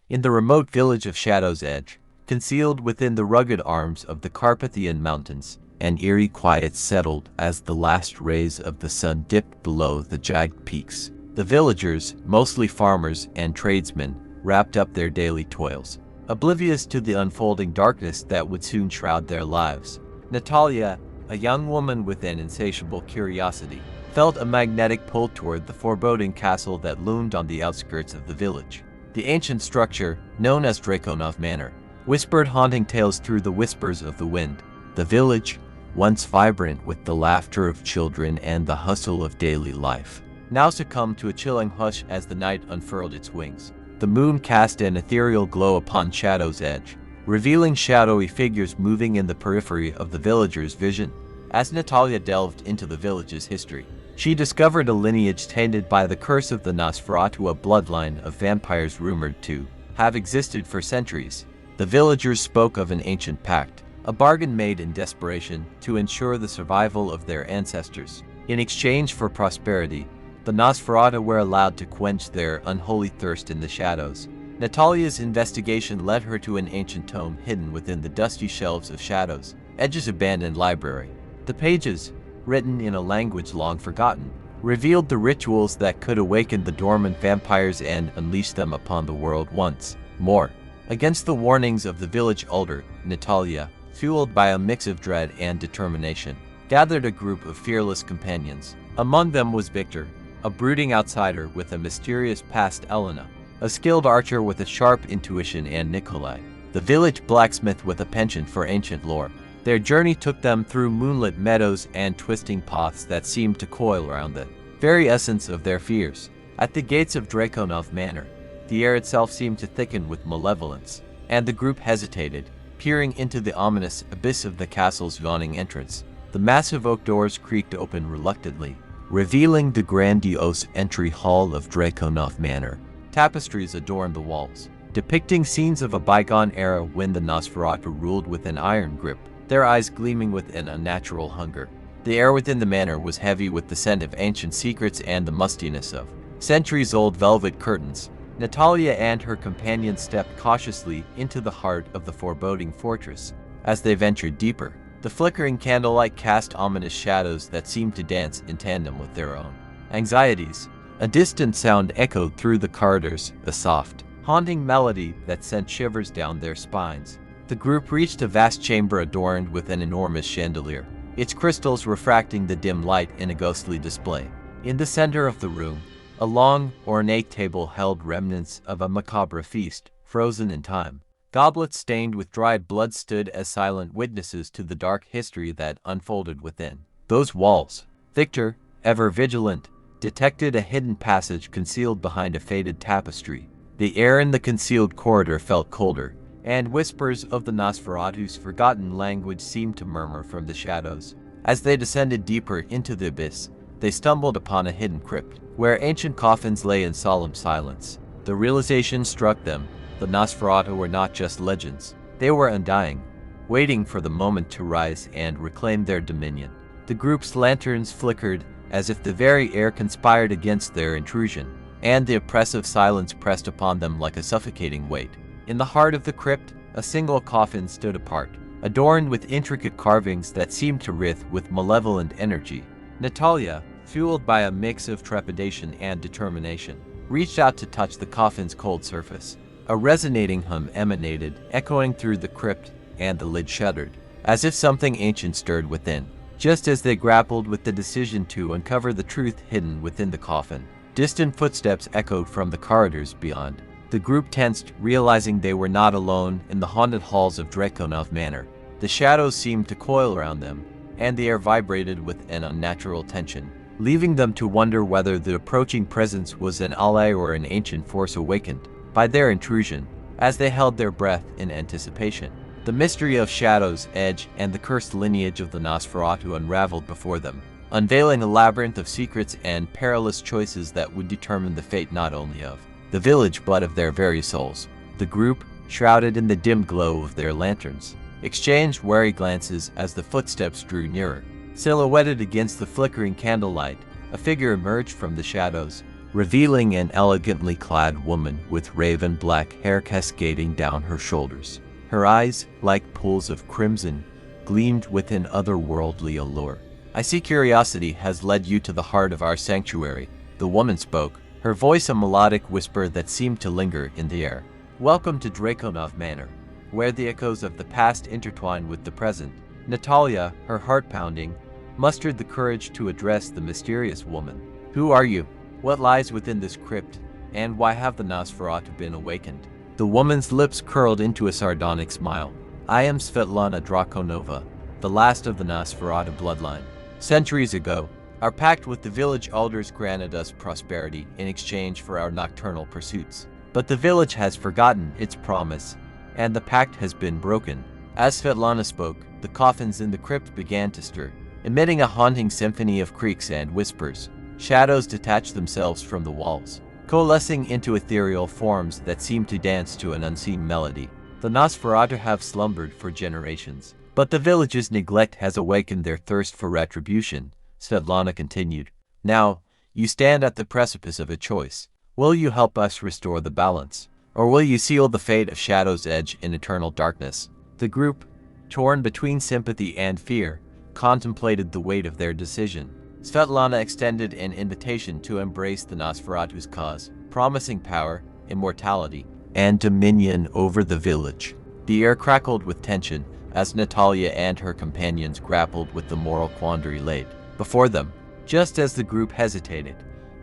In the remote village of Shadow's Edge, concealed within the rugged arms of the Carpathian Mountains, an eerie quiet settled as the last rays of the sun dipped below the jagged peaks. The villagers, mostly farmers and tradesmen, wrapped up their daily toils, oblivious to the unfolding darkness that would soon shroud their lives. Natalia, a young woman with an insatiable curiosity, felt a magnetic pull toward the foreboding castle that loomed on the outskirts of the village. The ancient structure, known as Drakonov Manor, whispered haunting tales through the whispers of the wind. The village, once vibrant with the laughter of children and the hustle of daily life, now succumbed to a chilling hush as the night unfurled its wings. The moon cast an ethereal glow upon Shadow's Edge, revealing shadowy figures moving in the periphery of the villagers' vision. As Natalia delved into the village's history, she discovered a lineage tainted by the curse of the Nosferatu, a bloodline of vampires rumored to have existed for centuries. The villagers spoke of an ancient pact, a bargain made in desperation to ensure the survival of their ancestors. In exchange for prosperity, the Nosferatu were allowed to quench their unholy thirst in the shadows. Natalia's investigation led her to an ancient tome hidden within the dusty shelves of Shadow's Edge's abandoned library. The pages, written in a language long forgotten, revealed the rituals that could awaken the dormant vampires and unleash them upon the world once more. Against the warnings of the village elder, Natalia, fueled by a mix of dread and determination, gathered a group of fearless companions. Among them was Victor, a brooding outsider with a mysterious past, Elena, a skilled archer with a sharp intuition, and Nikolai, the village blacksmith with a penchant for ancient lore. Their journey took them through moonlit meadows and twisting paths that seemed to coil around the very essence of their fears. At the gates of Drakonov Manor, the air itself seemed to thicken with malevolence, and the group hesitated, peering into the ominous abyss of the castle's yawning entrance. The massive oak doors creaked open reluctantly, revealing the grandiose entry hall of Drakonov Manor. Tapestries adorned the walls, depicting scenes of a bygone era when the Nosferatu ruled with an iron grip, their eyes gleaming with an unnatural hunger. The air within the manor was heavy with the scent of ancient secrets and the mustiness of centuries-old velvet curtains. Natalia and her companion stepped cautiously into the heart of the foreboding fortress. As they ventured deeper, the flickering candlelight cast ominous shadows that seemed to dance in tandem with their own anxieties. A distant sound echoed through the corridors, a soft, haunting melody that sent shivers down their spines. The group reached a vast chamber adorned with an enormous chandelier, its crystals refracting the dim light in a ghostly display. In the center of the room, a long, ornate table held remnants of a macabre feast, frozen in time. Goblets stained with dried blood stood as silent witnesses to the dark history that unfolded within those walls. Victor, ever vigilant, detected a hidden passage concealed behind a faded tapestry. The air in the concealed corridor felt colder, and whispers of the Nosferatu's forgotten language seemed to murmur from the shadows. As they descended deeper into the abyss, they stumbled upon a hidden crypt, where ancient coffins lay in solemn silence. The realization struck them: the Nosferatu were not just legends. They were undying, waiting for the moment to rise and reclaim their dominion. The group's lanterns flickered as if the very air conspired against their intrusion, and the oppressive silence pressed upon them like a suffocating weight. In the heart of the crypt, a single coffin stood apart, adorned with intricate carvings that seemed to writhe with malevolent energy. Natalia, fueled by a mix of trepidation and determination, reached out to touch the coffin's cold surface. A resonating hum emanated, echoing through the crypt, and the lid shuddered, as if something ancient stirred within. Just as they grappled with the decision to uncover the truth hidden within the coffin, distant footsteps echoed from the corridors beyond. The group tensed, realizing they were not alone in the haunted halls of Drakonov Manor. The shadows seemed to coil around them, and the air vibrated with an unnatural tension, leaving them to wonder whether the approaching presence was an ally or an ancient force awakened by their intrusion. As they held their breath in anticipation, the mystery of Shadow's Edge and the cursed lineage of the Nosferatu unraveled before them, unveiling a labyrinth of secrets and perilous choices that would determine the fate not only of the village but of their very souls. The group, shrouded in the dim glow of their lanterns, exchanged wary glances as the footsteps drew nearer. Silhouetted against the flickering candlelight, a figure emerged from the shadows, revealing an elegantly clad woman with raven black hair cascading down her shoulders. Her eyes, like pools of crimson, gleamed with an otherworldly allure. "I see curiosity has led you to the heart of our sanctuary," the woman spoke, her voice a melodic whisper that seemed to linger in the air. "Welcome to Drakonov Manor, where the echoes of the past intertwine with the present." Natalia, her heart pounding, mustered the courage to address the mysterious woman. "Who are you? What lies within this crypt? And why have the nosferatu been awakened?" The woman's lips curled into a sardonic smile. "I am Svetlana Drakonova, the last of the nosferatu bloodline. Centuries ago, our pact with the village elders granted us prosperity in exchange for our nocturnal pursuits. But the village has forgotten its promise, and the pact has been broken." As Svetlana spoke, the coffins in the crypt began to stir, emitting a haunting symphony of creaks and whispers. Shadows detached themselves from the walls, coalescing into ethereal forms that seemed to dance to an unseen melody. "The nosferatu have slumbered for generations, but the village's neglect has awakened their thirst for retribution," Svetlana continued. "Now, you stand at the precipice of a choice. Will you help us restore the balance, or will you seal the fate of Shadow's Edge in eternal darkness?" The group, torn between sympathy and fear, contemplated the weight of their decision. Svetlana extended an invitation to embrace the Nosferatu's cause, promising power, immortality, and dominion over the village. The air crackled with tension as Natalia and her companions grappled with the moral quandary laid before them. Just as the group hesitated,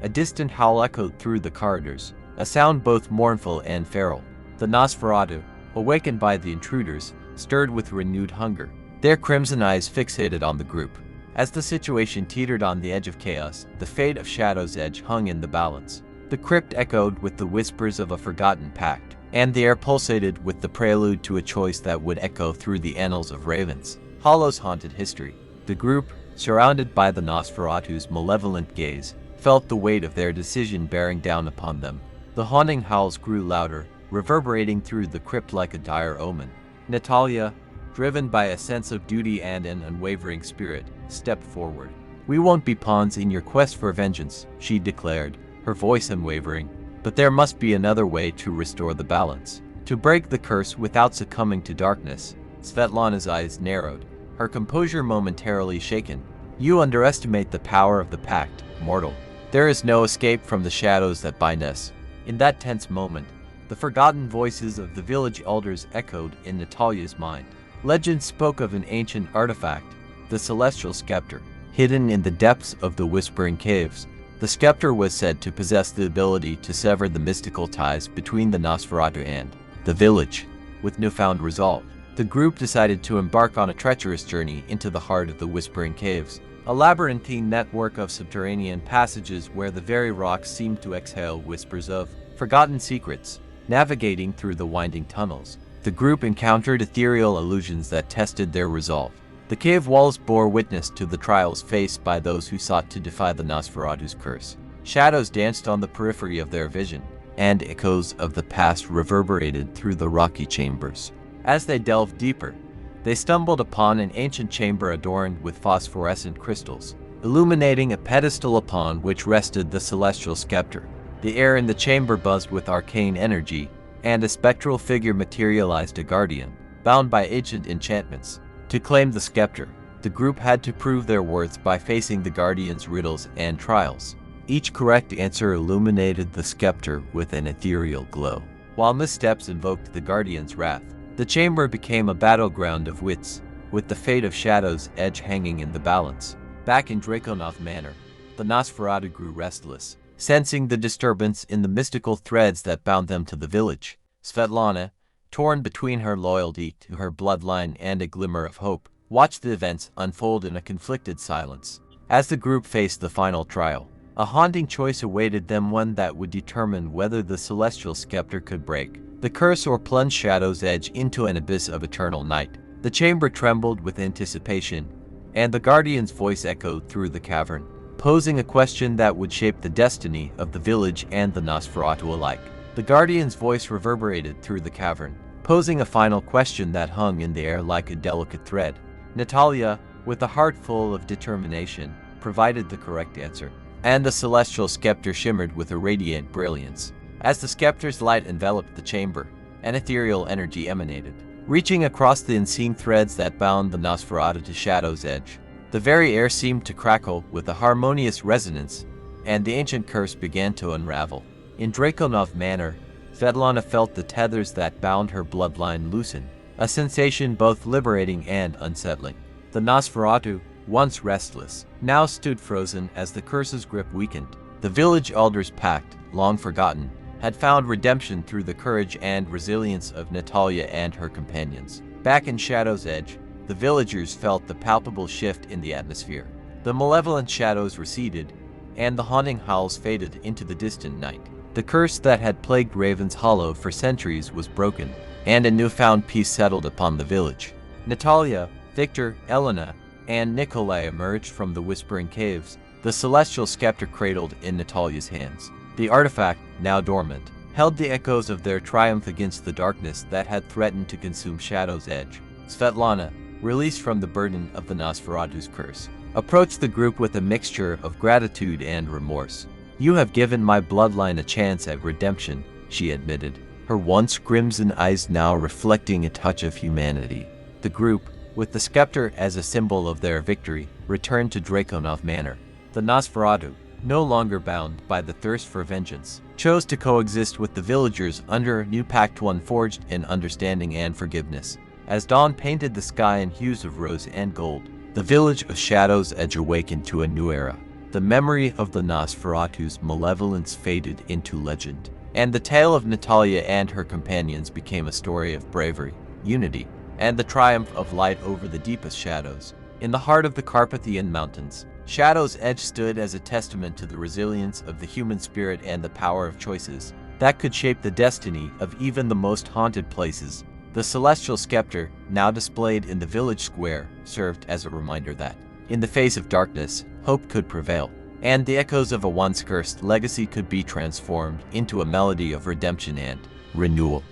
a distant howl echoed through the corridors, a sound both mournful and feral. The Nosferatu, awakened by the intruders, stirred with renewed hunger, their crimson eyes fixated on the group. As the situation teetered on the edge of chaos, the fate of Shadow's Edge hung in the balance. The crypt echoed with the whispers of a forgotten pact, and the air pulsated with the prelude to a choice that would echo through the annals of Ravens Hollow's haunted history. The group, surrounded by the Nosferatu's malevolent gaze, felt the weight of their decision bearing down upon them. The haunting howls grew louder, reverberating through the crypt like a dire omen. Natalia, driven by a sense of duty and an unwavering spirit, stepped forward. "We won't be pawns in your quest for vengeance," she declared, her voice unwavering. "But there must be another way to restore the balance, to break the curse without succumbing to darkness." Svetlana's eyes narrowed, her composure momentarily shaken. "You underestimate the power of the pact, mortal. There is no escape from the shadows that bind us." In that tense moment, the forgotten voices of the village elders echoed in Natalia's mind. Legend spoke of an ancient artifact, the celestial scepter, hidden in the depths of the Whispering Caves. The scepter was said to possess the ability to sever the mystical ties between the Nosferatu and the village. With newfound resolve, the group decided to embark on a treacherous journey into the heart of the Whispering Caves, a labyrinthine network of subterranean passages where the very rocks seemed to exhale whispers of forgotten secrets. Navigating through the winding tunnels, the group encountered ethereal illusions that tested their resolve. The cave walls bore witness to the trials faced by those who sought to defy the Nosferatu's curse. Shadows danced on the periphery of their vision, and echoes of the past reverberated through the rocky chambers. As they delved deeper, they stumbled upon an ancient chamber adorned with phosphorescent crystals, illuminating a pedestal upon which rested the celestial scepter. The air in the chamber buzzed with arcane energy, and a spectral figure materialized, a guardian, bound by ancient enchantments. To claim the scepter, the group had to prove their worth by facing the guardian's riddles and trials. Each correct answer illuminated the scepter with an ethereal glow, while missteps invoked the guardian's wrath. The chamber became a battleground of wits, with the fate of Shadow's Edge hanging in the balance. Back in Drakonov Manor, the Nosferatu grew restless, sensing the disturbance in the mystical threads that bound them to the village. Svetlana, torn between her loyalty to her bloodline and a glimmer of hope, watched the events unfold in a conflicted silence. As the group faced the final trial, a haunting choice awaited them, one that would determine whether the celestial scepter could break the curse or plunge Shadow's Edge into an abyss of eternal night. The chamber trembled with anticipation, and the guardian's voice echoed through the cavern, posing a question that would shape the destiny of the village and the Nosferatu alike. The guardian's voice reverberated through the cavern, posing a final question that hung in the air like a delicate thread. Natalia, with a heart full of determination, provided the correct answer. and the celestial scepter shimmered with a radiant brilliance. As the scepter's light enveloped the chamber, an ethereal energy emanated, reaching across the unseen threads that bound the Nosferatu to Shadow's Edge. The very air seemed to crackle with a harmonious resonance, and the ancient curse began to unravel. In Drakonov Manor, Svetlana felt the tethers that bound her bloodline loosen, a sensation both liberating and unsettling. The Nosferatu, once restless, now stood frozen as the curse's grip weakened. The village elders' pact, long forgotten, had found redemption through the courage and resilience of Natalia and her companions. Back in Shadow's Edge, the villagers felt the palpable shift in the atmosphere. The malevolent shadows receded, and the haunting howls faded into the distant night. The curse that had plagued Raven's Hollow for centuries was broken, and a newfound peace settled upon the village. Natalia, Victor, Elena, and Nikolai emerged from the Whispering Caves, the celestial scepter cradled in Natalia's hands. The artifact, now dormant, held the echoes of their triumph against the darkness that had threatened to consume Shadow's Edge. Svetlana, released from the burden of the Nosferatu's curse, approached the group with a mixture of gratitude and remorse. "You have given my bloodline a chance at redemption," she admitted, her once crimson eyes now reflecting a touch of humanity. The group, with the scepter as a symbol of their victory, returned to Drakonov Manor. The Nosferatu, no longer bound by the thirst for vengeance, chose to coexist with the villagers under a new pact, one forged in understanding and forgiveness. As dawn painted the sky in hues of rose and gold, the village of Shadow's Edge awakened to a new era. The memory of the Nosferatu's malevolence faded into legend, and the tale of Natalia and her companions became a story of bravery, unity, and the triumph of light over the deepest shadows. In the heart of the Carpathian Mountains, Shadow's Edge stood as a testament to the resilience of the human spirit and the power of choices that could shape the destiny of even the most haunted places. The celestial scepter, now displayed in the village square, served as a reminder that, in the face of darkness, hope could prevail, and the echoes of a once cursed legacy could be transformed into a melody of redemption and renewal.